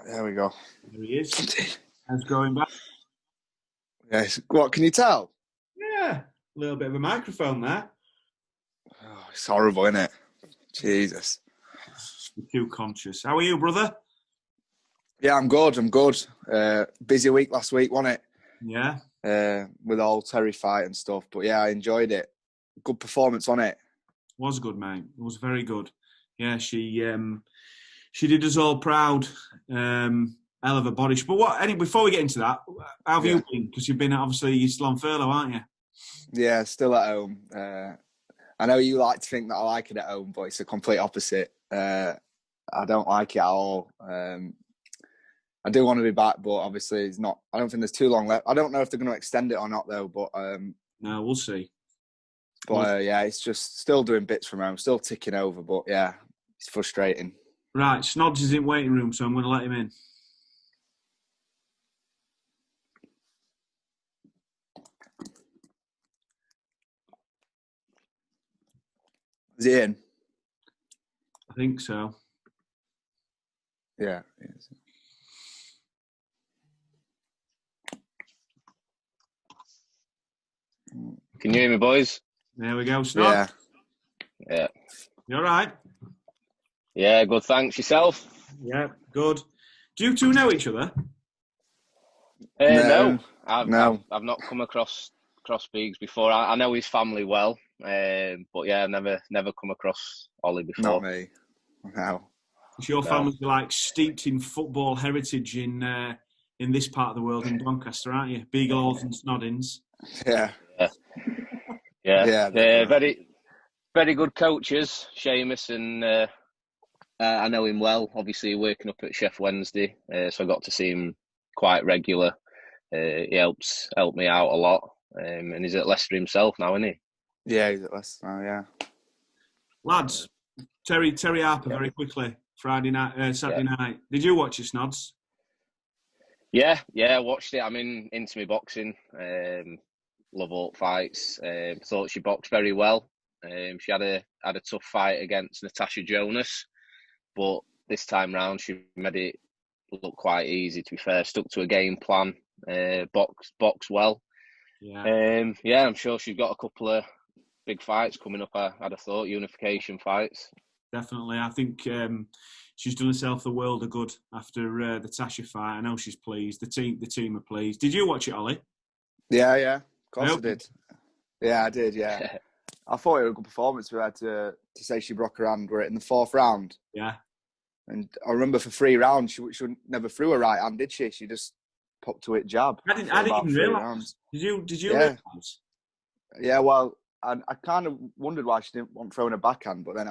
There we go. There he is. How's going back? Yes. What can you tell? Yeah, a little bit of a microphone there. Oh, it's horrible, isn't it? Jesus. You're too conscious. How are you, brother? Yeah, I'm good. Busy week last week, wasn't it? Yeah. With the whole Terry fight and stuff. But yeah, I enjoyed it. Good performance on it. Was good, mate. It was very good. Yeah, she did us all proud. Hell of a body. But before we get into that, how have you been? Because you're still on furlough, aren't you? Yeah, still at home. I know you like to think that I like it at home, but it's the complete opposite. I don't like it at all. I do want to be back, but obviously it's not. I don't think there's too long left. I don't know if they're going to extend it or not, though. But no, we'll see. But yeah, it's just still doing bits from home, still ticking over. But yeah, it's frustrating. Right, Snods is in waiting room, so I'm going to let him in. Is he in? I think so. Yeah. Can you hear me, boys? There we go, Snod. Yeah. You all right? Yeah, good. Thanks. Yourself? Yeah, good. Do you two know each other? No. I've not come across Biggs before. I know his family well, but yeah, I've never come across Ollie before. Not me. No. Is your family like steeped in football heritage in this part of the world in Doncaster, aren't you? Beagles and Snodins. Yeah. Yeah. Very, very good coaches, Seamus, and I know him well. Obviously, working up at Chef Wednesday, so I got to see him quite regular. He helped me out a lot, and he's at Leicester himself now, isn't he? Yeah, he's at Leicester now. Yeah. Lads, Terry Harper very quickly. Saturday night. Did you watch it, Snods? Yeah, I watched it. I'm into my boxing. Love all fights. Thought she boxed very well. She had a tough fight against Natasha Jonas, but this time round she made it look quite easy. To be fair, stuck to a game plan. Box well. Yeah. I'm sure she's got a couple of big fights coming up. I'd have thought unification fights. Definitely, I think she's done herself the world of good after the Tasha fight. I know she's pleased. The team are pleased. Did you watch it, Ollie? Yeah. Of course I did. Yeah, I did. Yeah, I thought it was a good performance. We had to say she broke her hand. We're in the fourth round. Yeah. And I remember for 3 rounds, she never threw a right hand, did she? She just popped to it jab. I didn't even realise. Did you realise? Yeah, well, I kind of wondered why she didn't want throwing a backhand, but then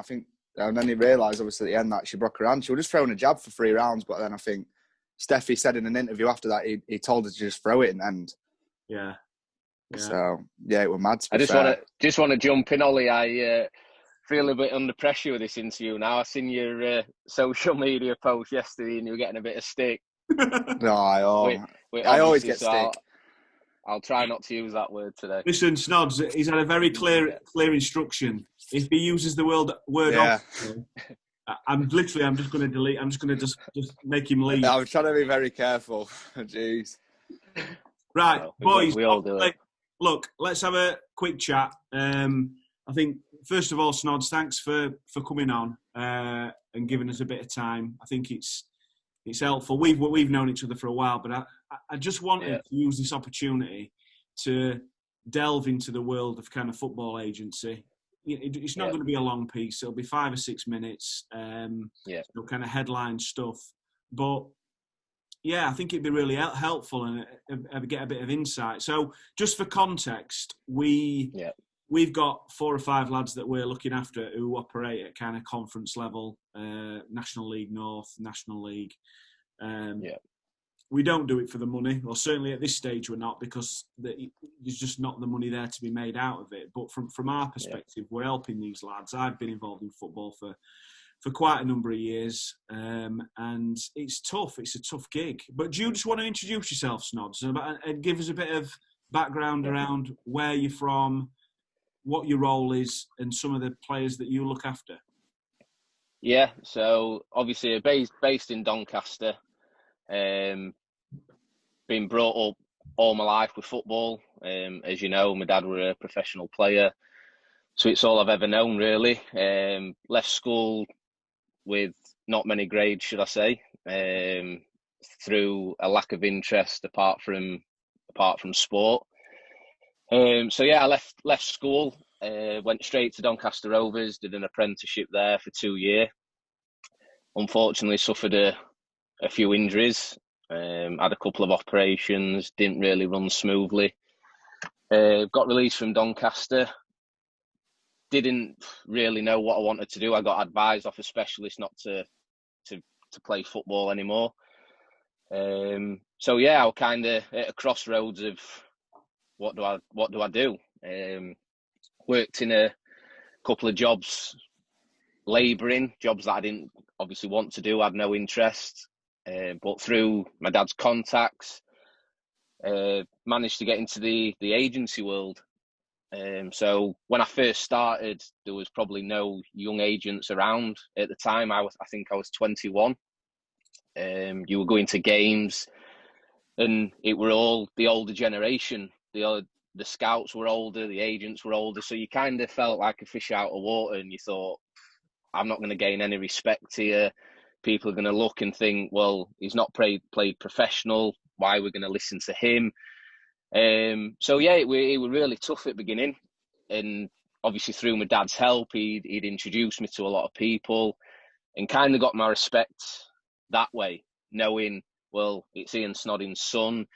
and then he realised, obviously, at the end that she broke her hand. She was just throwing a jab for 3 rounds, but then I think Steffi said in an interview after that, he told her to just throw it in the end. Yeah. So, yeah, it was mad. I just want to jump in, Ollie. I feel a bit under pressure with this interview now. I seen your social media post yesterday and you were getting a bit of stick. No, I always get stick. I'll try not to use that word today. Listen, Snods, he's had a very clear instruction. If he uses the word I'm just going to delete. I'm just going to just make him leave. I'm trying to be very careful. Jeez. Right, boys. We all do it. Look, let's have a quick chat. I think, first of all, Snods, thanks for coming on and giving us a bit of time. I think it's helpful. We've known each other for a while, but I just wanted to use this opportunity to delve into the world of kind of football agency. It's not going to be a long piece. It'll be 5 or 6 minutes. Kind of headline stuff. But yeah, I think it'd be really helpful and get a bit of insight. So just for context, we've got 4 or 5 lads that we're looking after who operate at kind of conference level, National League North, National League. We don't do it for the money, or certainly at this stage we're not, because there's just not the money there to be made out of it. But from our perspective, we're helping these lads. I've been involved in football for quite a number of years, and it's tough. It's a tough gig. But do you just want to introduce yourself, Snods, and give us a bit of background around where you're from, what your role is, and some of the players that you look after? Yeah, so obviously based in Doncaster. Been brought up all my life with football. As you know, my dad were a professional player, so it's all I've ever known, really. Left school with not many grades, should I say, through a lack of interest apart from sport. So yeah, I left school, went straight to Doncaster Rovers, did an apprenticeship there for 2 years. Unfortunately, suffered a few injuries, had a couple of operations, didn't really run smoothly. Got released from Doncaster. Didn't really know what I wanted to do. I got advised off a specialist not to play football anymore. So yeah, I was kind of at a crossroads of what do I do? Worked in a couple of jobs, labouring jobs that I didn't obviously want to do, had no interest. But through my dad's contacts, managed to get into the agency world. So when I first started, there was probably no young agents around at the time. I think I was 21. You were going to games, and it were all the older generation. The scouts were older, the agents were older, so you kind of felt like a fish out of water, and you thought, I'm not going to gain any respect here. People are going to look and think, well, he's not played professional. Why are we going to listen to him? So yeah, it was really tough at the beginning, and obviously through my dad's help, he'd introduced me to a lot of people, and kind of got my respect that way, knowing, well, it's Ian Snodin's son.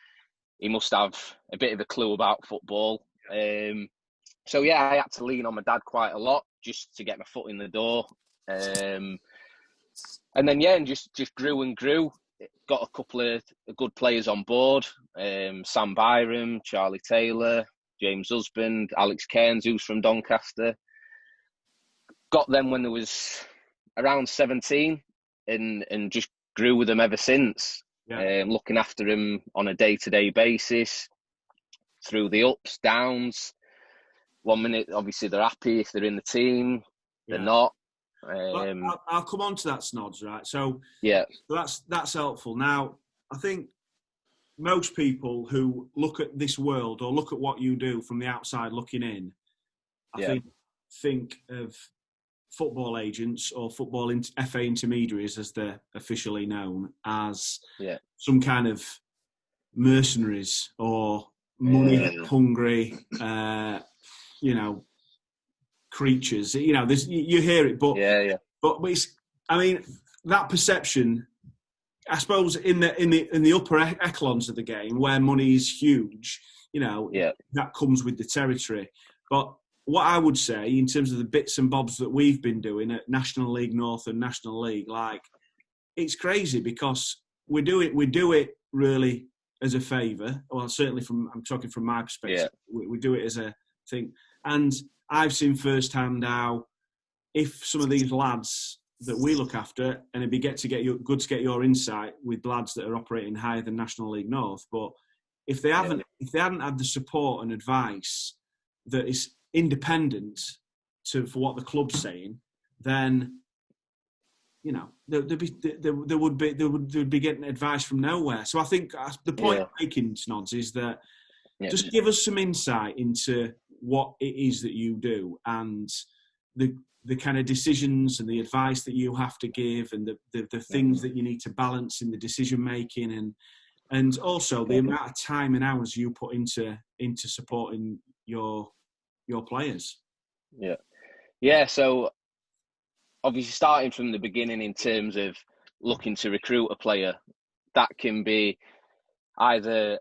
He must have a bit of a clue about football. So yeah, I had to lean on my dad quite a lot just to get my foot in the door. And then yeah, and just grew and grew. Got a couple of good players on board. Sam Byram, Charlie Taylor, James Husband, Alex Cairns, who's from Doncaster. Got them when there was around 17, and just grew with them ever since. Yeah. Looking after them on a day-to-day basis, through the ups, downs. 1 minute, obviously, they're happy if they're in the team. They're not. I'll come on to that, Snods, right? So yeah, that's helpful. Now, I think most people who look at this world or look at what you do from the outside looking in, I think of football agents or football FA intermediaries, as they're officially known, as some kind of mercenaries or money-hungry, creatures. You hear it, but it's, I mean, that perception, I suppose, in the upper echelons of the game where money is huge, that comes with the territory. But what I would say, in terms of the bits and bobs that we've been doing at National League North and National League, like, it's crazy because we do it really as a favour. Well, certainly I'm talking from my perspective, we do it as a thing. And I've seen firsthand how, if some of these lads that we look after, and it'd be good to get your insight with lads that are operating higher than National League North, but if they hadn't had the support and advice that is independent for what the club's saying, then they would be getting advice from nowhere. So I think the point I'm making, Snods, is that just give us some insight into what it is that you do and the kind of decisions and the advice that you have to give, and the things that you need to balance in the decision making, and also the amount of time and hours you put into supporting your players. Yeah. So obviously, starting from the beginning in terms of looking to recruit a player, that can be either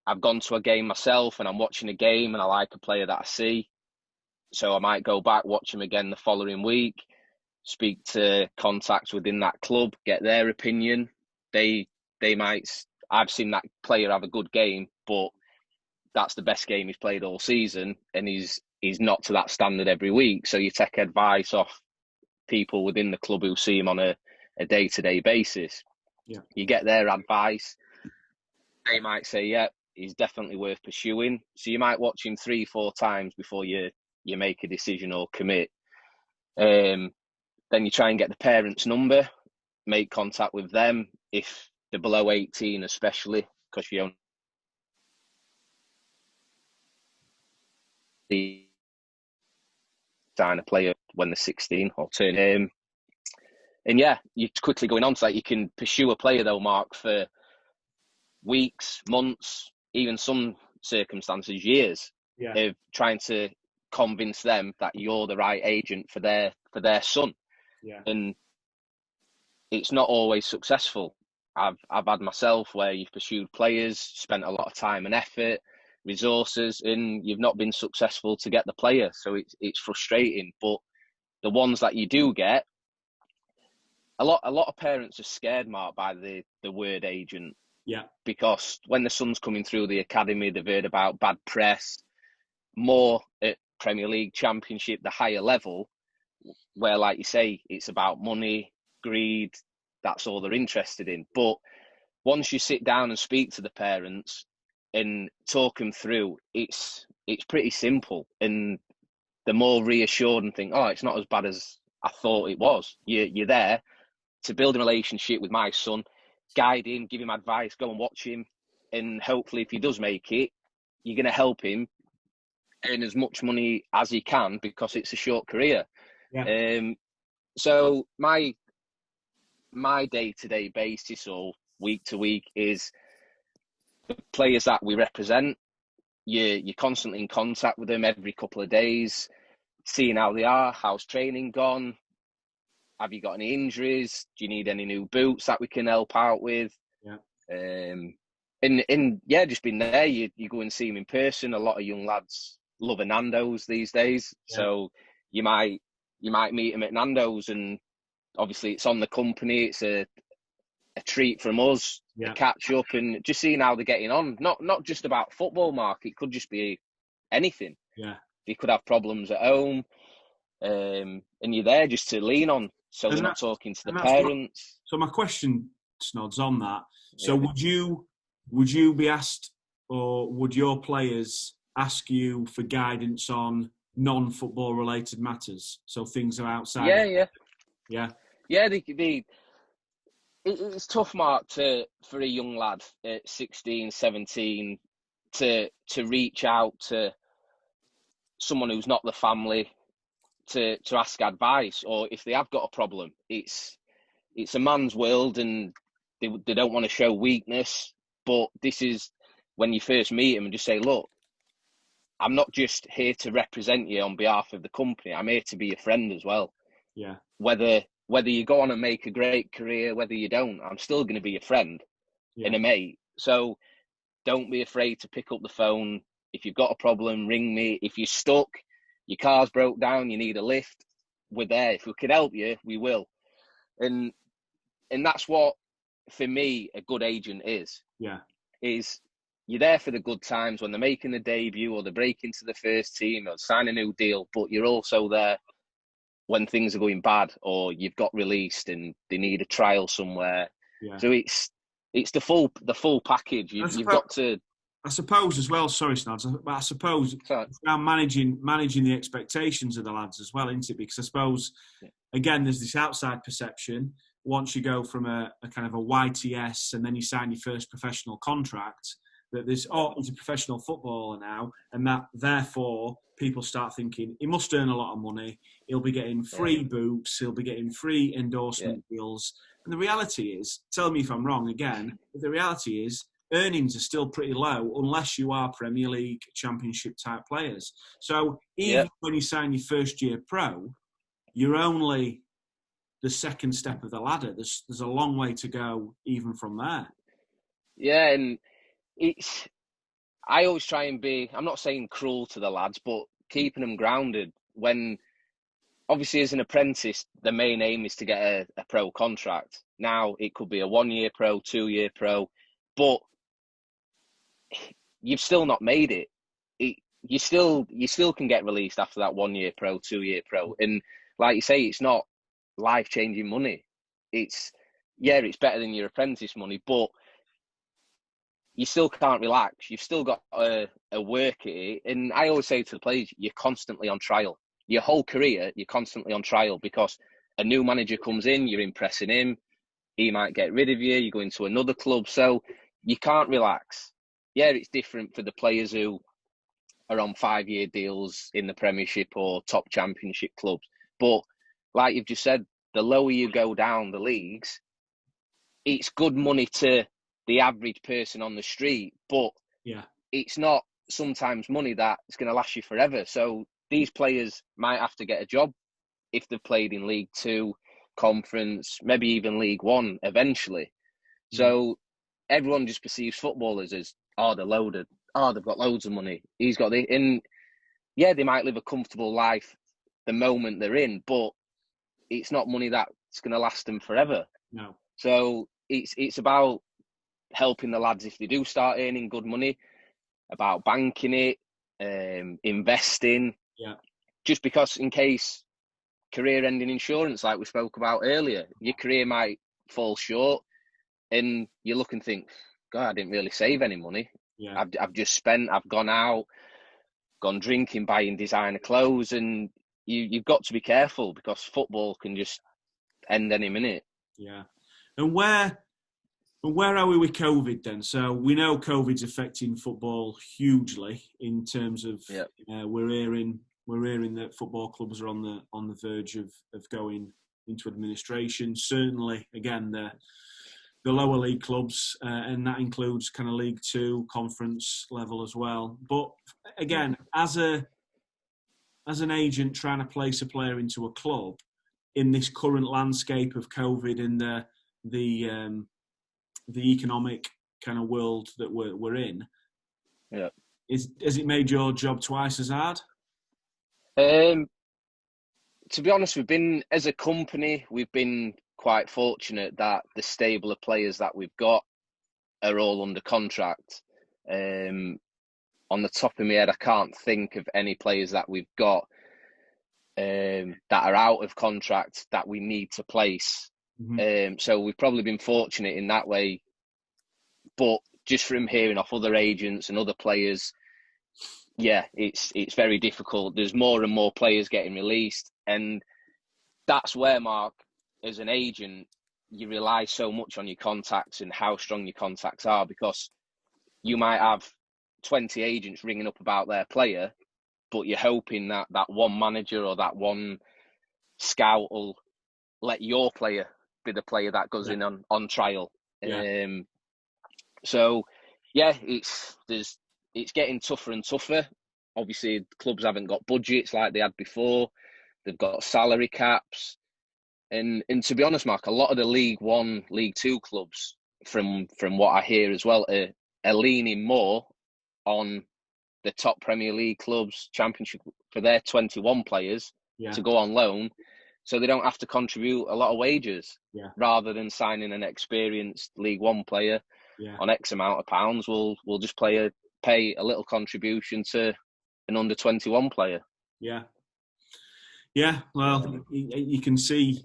I've gone to a game myself and I'm watching a game and I like a player that I see, so I might go back, watch him again the following week, speak to contacts within that club, get their opinion. They might, I've seen that player have a good game, but that's the best game he's played all season, and he's not to that standard every week. So you take advice off people within the club who see him on a day-to-day basis. You get their advice. They might say, he's definitely worth pursuing. So you might watch him 3-4 times before you make a decision or commit. Then you try and get the parents' number, make contact with them. If the below 18 especially, because you only sign a player when they're 16 or turn. And yeah, you're quickly going on to that. You can pursue a player though, Mark, for weeks, months, even some circumstances, years of trying to convince them that you're the right agent for their son. Yeah. And it's not always successful. I've had myself where you've pursued players, spent a lot of time and effort, resources, and you've not been successful to get the player. So it's frustrating. But the ones that you do get, a lot of parents are scared, Mark, by the word agent. Yeah. Because when the son's coming through the academy, they've heard about bad press, more at Premier League, Championship, the higher level, where, like you say, it's about money, greed, that's all they're interested in. But once you sit down and speak to the parents and talk them through, it's pretty simple. And they're more reassured and think, oh, it's not as bad as I thought it was. You're there to build a relationship with my son, guide him, give him advice, go and watch him. And hopefully if he does make it, you're going to help him earn as much money as he can, because it's a short career. Yeah. So my day-to-day basis or week to week is the players that we represent. You're constantly in contact with them every couple of days, seeing how they are, how's training gone, have you got any injuries, do you need any new boots that we can help out with? Yeah. And yeah, just being there, you go and see them in person. A lot of young lads love a Nando's these days. Yeah. So you might meet them at Nando's, and obviously it's on the company. It's a treat from us to catch up and just seeing how they're getting on. Not just about football, Mark. It could just be anything. Yeah. You could have problems at home, and you're there just to lean on. So they're not talking to the parents. So my question, Snods, on that. So would you be asked, or would your players ask you for guidance on non-football related matters? So things are outside. Yeah. It's tough, Mark, for a young lad at 16, 17 to reach out to someone who's not the family to ask advice, or if they have got a problem. It's a man's world, and they don't want to show weakness. But this is when you first meet them and just say, look, I'm not just here to represent you on behalf of the company. I'm here to be your friend as well. Yeah. Whether you go on and make a great career, whether you don't, I'm still going to be your friend and a mate. So don't be afraid to pick up the phone. If you've got a problem, ring me. If you're stuck, your car's broke down, you need a lift, we're there. If we can help you, we will. And that's what, for me, a good agent is. Yeah. Is you're there for the good times when they're making the debut or they break into the first team or sign a new deal, but you're also there when things are going bad or you've got released and they need a trial somewhere. Yeah. So it's the full package. You've got to. I suppose as well. Sorry, Snads, but I suppose it's now managing the expectations of the lads as well, isn't it? Because I suppose again, there's this outside perception. Once you go from a kind of a YTS and then you sign your first professional contract, that he's a professional footballer now, and that therefore people start thinking he must earn a lot of money. He'll be getting free boots. He'll be getting free endorsement deals. And the reality is, tell me if I'm wrong again, but the reality is earnings are still pretty low unless you are Premier League, Championship type players. So even when you sign your first year pro, you're only the second step of the ladder. There's a long way to go even from there. Yeah, and I always try and be, I'm not saying cruel to the lads, but keeping them grounded when, obviously as an apprentice, the main aim is to get a pro contract. Now, it could be a 1 year pro, 2 year pro, but you've still not made it. You still can get released after that 1 year pro, 2 year pro. And like you say, it's not life-changing money. It's better than your apprentice money, but you still can't relax. You've still got a work at it. And I always say to the players, you're constantly on trial. Your whole career, you're constantly on trial because a new manager comes in, you're impressing him. he might get rid of you. You go into another club, so you can't relax. Yeah, it's different for the players who are on 5-year deals in the Premiership or top Championship clubs. But like you've just said, the lower you go down the leagues, it's good money to the average person on the street, but it's not sometimes money that's going to last you forever. So these players might have to get a job if they've played in League Two, Conference, maybe even League One eventually. So everyone just perceives footballers as, they're loaded. They've got loads of money. He's got the... And yeah, they might live a comfortable life the moment they're in, but it's not money that's going to last them forever. No. So it's about helping the lads if they do start earning good money, about banking it, investing. Yeah. Just because in case career-ending insurance, like we spoke about earlier, your career might fall short and you look and think, God, I didn't really save any money. Yeah. I've just spent, I've gone out, gone drinking, buying designer clothes, and you've got to be careful because football can just end any minute. Yeah. And where are we with COVID then? So we know COVID's affecting football hugely in terms of we're hearing that football clubs are on the verge of going into administration. Certainly, again, the lower league clubs, and that includes kind of League Two, Conference level as well. But again, as an agent trying to place a player into a club in this current landscape of COVID and the economic kind of world that we're in, has it made your job twice as hard? To be honest, as a company, we've been quite fortunate that the stable of players that we've got are all under contract. On the top of my head, I can't think of any players that we've got that are out of contract that we need to place. So we've probably been fortunate in that way. But just from hearing off other agents and other players, it's very difficult. There's more and more players getting released, and that's where, Mark, as an agent, you rely so much on your contacts and how strong your contacts are, because you might have 20 agents ringing up about their player, but you're hoping that one manager or that one scout will let your player be the player that goes in on trial. It's getting tougher and tougher. Obviously, clubs haven't got budgets like they had before. They've got salary caps. And to be honest, Mark, a lot of the League One, League Two clubs, from what I hear as well, are leaning more on the top Premier League clubs, Championship, for their 21 players to go on loan, so they don't have to contribute a lot of wages, rather than signing an experienced League One player on X amount of pounds. We'll just pay a little contribution to an under 21 player. Well, you can see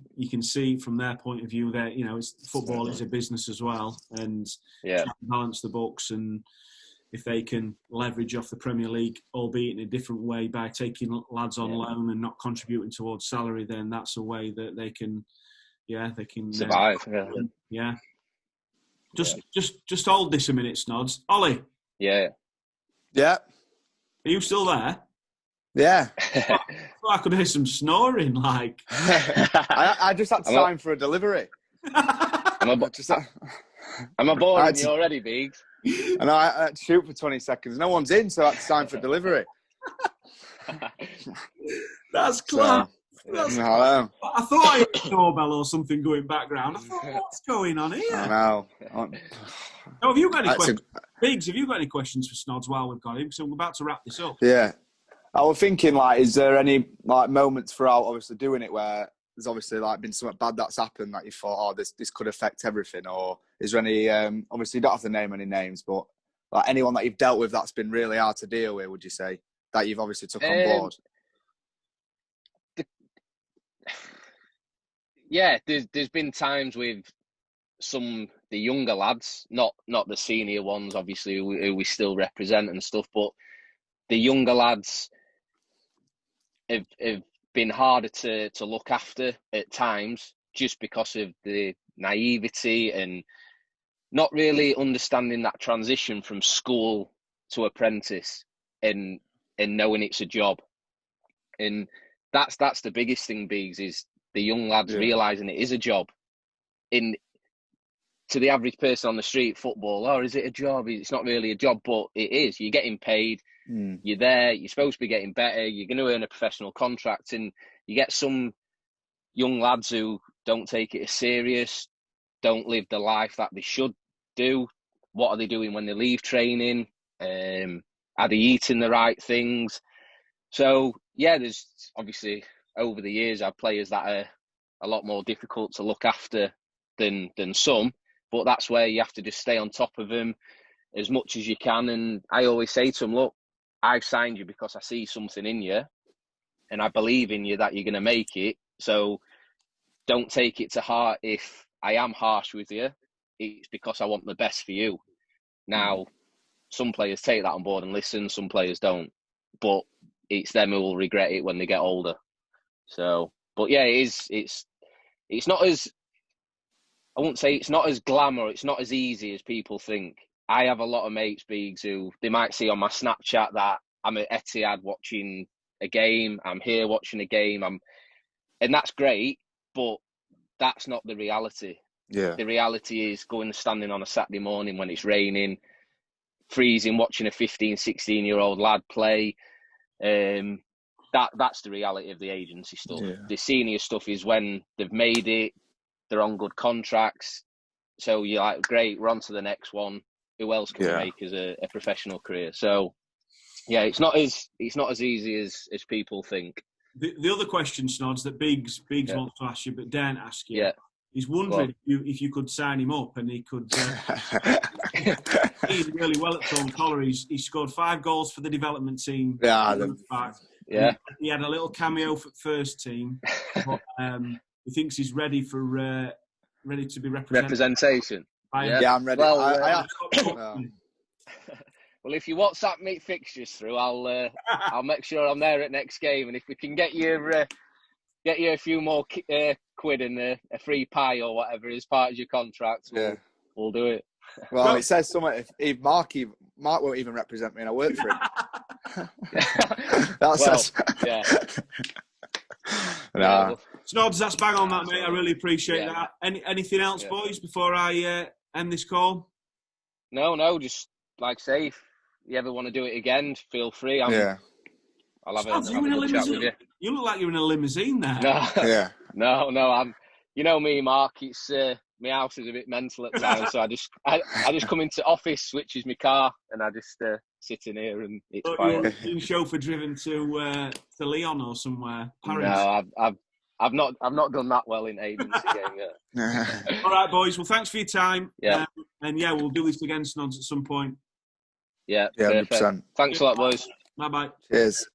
from their point of view that football is a business as well, and try to balance the books. And if they can leverage off the Premier League, albeit in a different way, by taking lads on loan and not contributing towards salary, then that's a way that they can survive. Just hold this a minute, Snods. Ollie. Yeah. Are you still there? Yeah. I could hear some snoring, like. I just had to sign for a delivery. Am I boring you already, Biggs? I know, I had to shoot for 20 seconds. No one's in, so I had to sign for delivery. That's class. I thought I had a doorbell or something going background. I thought, what's going on here? I know. Have you got any questions? Biggs, have you got any questions for Snods while we've got him? So we're about to wrap this up. Yeah. I was thinking, is there any moments throughout obviously doing it where there's obviously been something bad that's happened that you thought, this could affect everything? Or is there any, obviously you don't have to name any names, but anyone that you've dealt with that's been really hard to deal with, would you say, that you've obviously took on board? There's been times with the younger lads, not the senior ones, obviously, who we still represent and stuff, but the younger lads have been harder to look after at times, just because of the naivety and not really understanding that transition from school to apprentice and knowing it's a job. And that's the biggest thing, Biggs, is the young lads realising it is a job. To the average person on the street, football, is it a job? It's not really a job, but it is. You're getting paid. You're there. You're supposed to be getting better. You're going to earn a professional contract. And you get some young lads who don't take it as serious, don't live the life that they should do. What are they doing when they leave training? Are they eating the right things? So, there's obviously, over the years, I've players that are a lot more difficult to look after than some. But that's where you have to just stay on top of them as much as you can. And I always say to them, look, I've signed you because I see something in you and I believe in you that you're going to make it. So don't take it to heart if I am harsh with you. It's because I want the best for you. Now, some players take that on board and listen, some players don't. But it's them who will regret it when they get older. So, but it's not as, I won't say it's not as glamour, it's not as easy as people think. I have a lot of mates, Biggs, who they might see on my Snapchat that I'm at Etihad watching a game, I'm here watching a game, and that's great, but that's not the reality. Yeah. The reality is going and standing on a Saturday morning when it's raining, freezing, watching a 15, 16-year-old lad play. That's the reality of the agency stuff. Yeah. The senior stuff is when they've made it, they're on good contracts. So you're like, great, we're on to the next one. Who else can we make as a professional career? So, it's not as easy as people think. The other question, Snods, that Biggs wants to ask you, but daren't ask you. Yeah. He's wondering if you could sign him up and he could. He's really well at Tom Collar. He scored 5 goals for the development team. Yeah. He had a little cameo for first team. But, he thinks he's ready to be represented. Representation. I'm ready. Well, well, if you WhatsApp me fixtures through, I'll make sure I'm there at next game, and if we can get you a few more quid and a free pie or whatever as part of your contract, we'll do it. Well, it says something. If Mark won't even represent me, and I work for him. Snods, that's bang on that, mate. I really appreciate that. Anything else, boys, before I end this call? No, just like I say, if you ever want to do it again, feel free. I'll have a good chat with you. You look like you're in a limousine there. No, I'm. You know me, Mark. It's my house is a bit mental at times, so I just come into office, which is my car, and I just sit in here, and it's fine. You're being chauffeur driven to Lyon or somewhere, Paris. No, I've not done that well in agency game yet. All right, boys. Well, thanks for your time. Yeah. And we'll do this again, Snods, at some point. Yeah, 100%. Thanks a lot, boys. Bye-bye. Cheers.